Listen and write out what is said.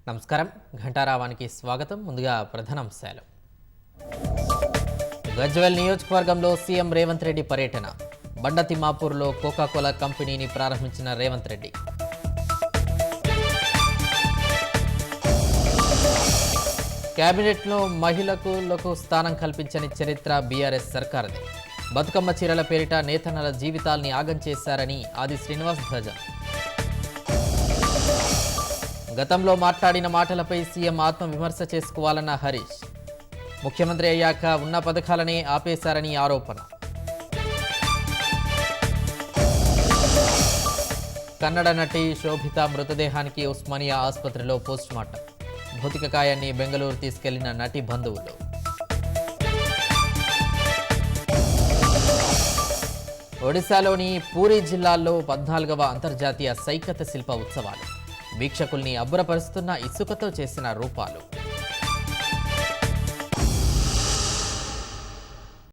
నమస్కారం ఘంటారావానికి స్వాగతం. ముందుగా ప్రధానాంశాలు. గజ్వేల్ నియోజకవర్గంలో సీఎం రేవంత్ రెడ్డి పర్యటన. బండతిమ్మాపూర్లో కోకాకోలా కంపెనీని ప్రారంభించిన రేవంత్ రెడ్డి. కేబినెట్లో మహిళలకు స్థానం కల్పించని చరిత్ర బీఆర్ఎస్ సర్కారుదే. బతుకమ్మ చీరల పేరిట నేతన్నల జీవితాల్ని ఆగం చేశారని ఆది శ్రీనివాస్ ధ్వజం. గతంలో మాట్లాడిన మాటలపై సీఎం ఆత్మవిమర్శ చేసుకోవాలన్న హరీష్. ముఖ్యమంత్రి అయ్యాక ఉన్న పథకాలనే ఆపేశారని ఆరోపణ. కన్నడ నటి శోభిత మృతదేహానికి ఉస్మానియా ఆసుపత్రిలో పోస్టుమార్టం. భౌతిక కాయాన్ని బెంగళూరు తీసుకెళ్లిన నటి బంధువులు. ఒడిశాలోని పూరీ జిల్లాలో 14వ అంతర్జాతీయ సైకత శిల్ప ఉత్సవాలు. వీక్షకుల్ని అబ్బురపరుస్తున్న ఇసుకతో చేసిన రూపాలు.